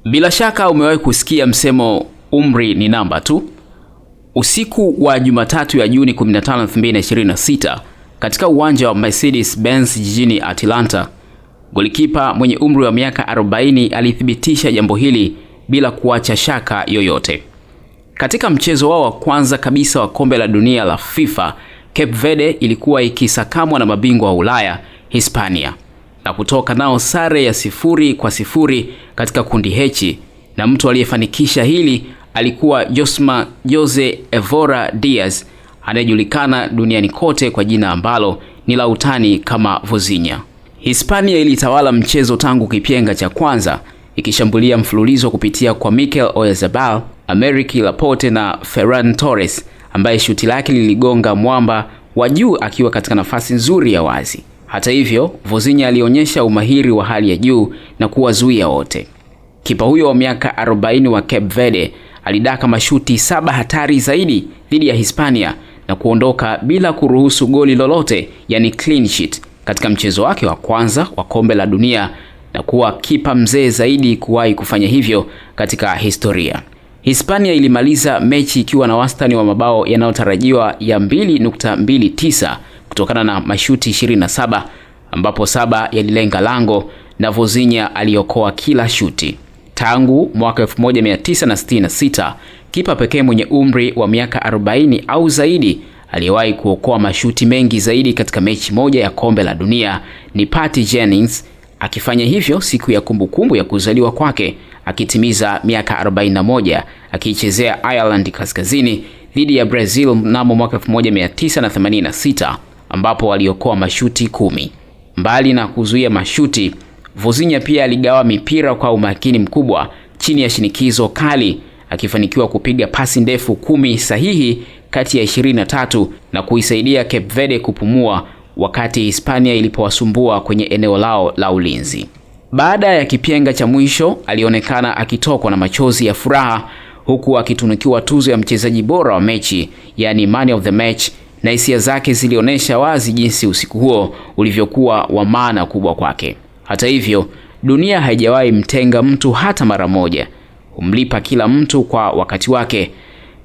Bila shaka umewahi kusikia msemo umri ni namba tu. Usiku wa Jumatatu ya Juni 15, 2026 katika uwanja wa Mercedes-Benz jijini Atlanta, golikipa mwenye umri wa miaka 40 alithibitisha jambo hili bila kuacha shaka yoyote. Katika mchezo wao wa kwanza kabisa wa kombe la dunia la FIFA, Cape Verde ilikuwa ikisakamwa na mabingwa wa Ulaya, Hispania, na kutoka nao sare ya 0-0 katika kundi H, na mtu aliyefanikisha hili alikuwa Jose Evora Diaz, anayejulikana duniani kote kwa jina ambalo ni la utani kama Vozinha. Hispania ilitawala mchezo tangu kipenga cha kwanza, ikishambulia mfululizo kupitia kwa Mikel Oyarzabal, Aymeric Laporte na Ferran Torres, ambaye shuti lake liligonga mwamba wa juu akiwa katika nafasi nzuri ya wazi. Hata hivyo, Vozinha alionyesha umahiri wa hali ya juu na kuwazuia wote. Kipa huyo wa miaka 40 wa Cape Verde alidaka mashuti 7 hatari zaidi dhidi ya Hispania na kuondoka bila kuruhusu goli lolote, yani clean sheet, katika mchezo wake wa kwanza wa kombe la dunia, na kuwa kipa mzee zaidi kuwahi kufanya hivyo katika historia. Hispania ilimaliza mechi ikiwa na wastani wa mabao yanayotarajiwa ya 2.29 kutokana na mashuti 27, ambapo 7 yalilenga lango na Vozinha aliokoa kila shuti. Tangu mwaka 1966, kipa pekee mwenye umri wa miaka 40 au zaidi aliyewahi kuokoa mashuti mengi zaidi katika mechi moja ya kombe la dunia ni Patty Jennings, akifanya hivyo siku ya kumbukumbu ya kuzaliwa kwake akitimiza miaka 41, akiichezea Ireland Kaskazini dhidi ya Brazil mnamo mwaka 1986, ambapo aliokoa mashuti 10. Mbali na kuzuia mashuti, Vozinha pia aligawa mipira kwa umakini mkubwa chini ya shinikizo kali, akifanikiwa kupiga pasi ndefu 10 sahihi kati ya 23 na kuisaidia Cape Verde kupumua wakati Hispania ilipowasumbua kwenye eneo lao la ulinzi. Baada ya kipenga cha mwisho, alionekana akitokwa na machozi ya furaha huku akitunukiwa tuzo ya mchezaji bora wa mechi, yani man of the match, na hisia zake zilionyesha wazi jinsi usiku huo ulivyokuwa wa maana kubwa kwake. Hata hivyo, dunia haijawahi mtenga mtu hata mara moja. Humlipa kila mtu kwa wakati wake.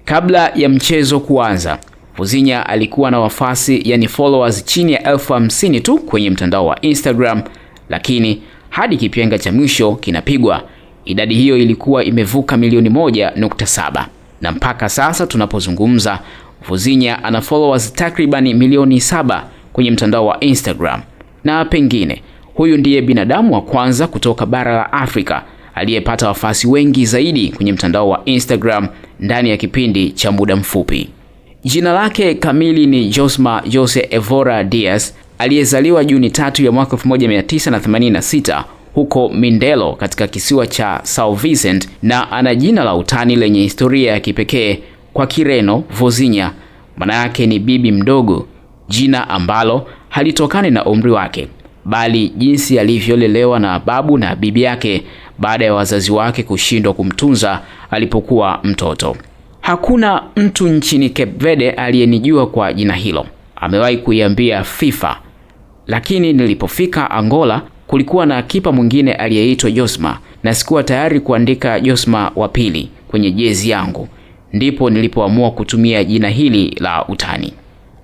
Kabla ya mchezo kuanza, Vozinha alikuwa na wafuasi, yani followers, chini ya 50,000 tu kwenye mtandao wa Instagram, lakini hadi kipenga cha mwisho kinapigwa, idadi hiyo ilikuwa imevuka milioni 1.7, na mpaka sasa tunapozungumza, Vozinha ana followers takriban milioni 7 kwenye mtandao wa Instagram, na pengine huyu ndiye binadamu wa kwanza kutoka bara la Afrika aliyepata wafuasi wengi zaidi kwenye mtandao wa Instagram ndani ya kipindi cha muda mfupi. Jina lake kamili ni Jose Evora Diaz, aliyezaliwa Juni 3 ya mwaka 1986 huko Mindelo katika kisiwa cha São Vicente, na ana jina la utani lenye historia ya kipekee. Kwa Kireno, Vozinha maana yake ni bibi mdogo, jina ambalo halitokani na umri wake, bali jinsi alivyolelewa na babu na bibi yake baada ya wazazi wake kushindwa kumtunza alipokuwa mtoto. Hakuna mtu nchini Cape Verde aliyenijua kwa jina hilo, amewahi kuiambia FIFA. Lakini nilipofika Angola, kulikuwa na kipa mwingine aliyeitwa Josma, na sikuwa tayari kuandika Josma wa pili kwenye jezi yangu. Ndipo nilipoamua kutumia jina hili la utani.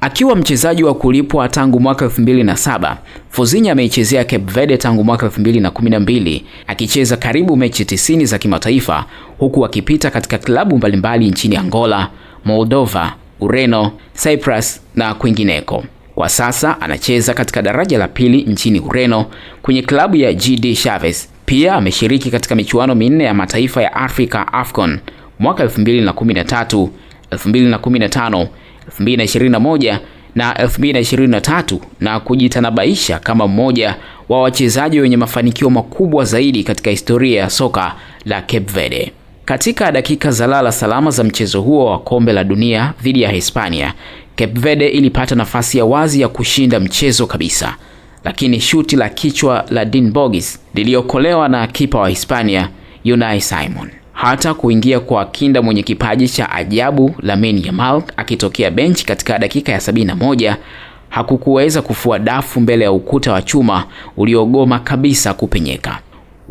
Akiwa mchezaji wa kulipwa tangu mwaka 2007, Vozinha ameichezea Cape Verde tangu mwaka 2012, akicheza karibu mechi 90 za kimataifa, huku akipita katika klabu mbalimbali nchini Angola, Moldova, Ureno, Cyprus na kwingineko. Kwa sasa anacheza katika daraja la pili nchini Ureno kwenye klabu ya GD Chaves. Pia ameshiriki katika michuano 4 ya mataifa ya Afrika AFCON mwaka 2013, 2015, 2021 na 2023, na kujitanabaisha kama mmoja wa wachezaji wenye mafanikio makubwa zaidi katika historia ya soka la Cape Verde. Katika dakika za lala salama za mchezo huo wa kombe la dunia dhidi ya Hispania, Cape Verde ilipata nafasi ya wazi ya kushinda mchezo kabisa, lakini shuti la kichwa la Dean Borges liliokolewa na kipa wa Hispania, Unai Simon. Hata kuingia kwa kinda mwenye kipaji cha ajabu Lamine Yamal akitokea benchi katika dakika ya 71 hakukuweza kufua dafu mbele ya ukuta wa chuma uliogoma kabisa kupenyeka.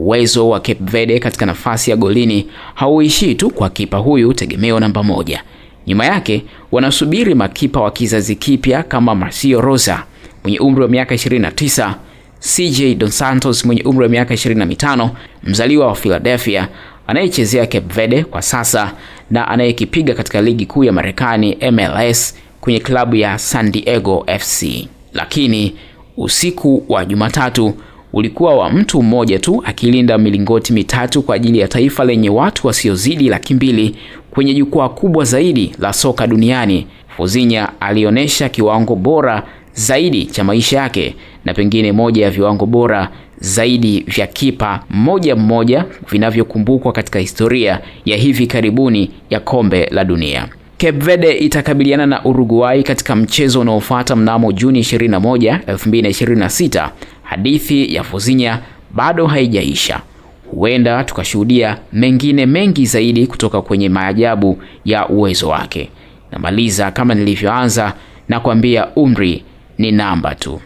Uwezo wa Cape Verde katika nafasi ya golini hauishii tu kwa kipa huyu tegemeo namba 1. Nyuma yake wanasubiri makipa wa kizazi kipya kama Marcio Rosa mwenye umri wa miaka 29, CJ Dos Santos mwenye umri wa miaka 25, mzaliwa wa Philadelphia anayechezea Cape Verde kwa sasa na anayekipiga katika ligi kuu ya Marekani MLS kwenye klabu ya San Diego FC. Lakini usiku wa Jumatatu ulikuwa wa mtu mmoja tu akilinda milingoti mitatu kwa ajili ya taifa lenye watu wasiozidi 200,000 kwenye jukwaa kubwa zaidi la soka duniani. Fozinha alionyesha kiwango bora zaidi cha maisha yake na pengine moja ya viwango bora zaidi vya kipa mmoja vinavyokumbukwa katika historia ya hivi karibuni ya kombe la dunia. Cape Verde itakabiliana na Uruguay katika mchezo unaofuata mnamo Juni 21, 2026. Hadithi ya Fozinha bado haijaisha. Huenda tukashuhudia mengine mengi zaidi kutoka kwenye maajabu ya uwezo wake. Namaliza kama nilivyoanza na kuambia umri ni namba tu.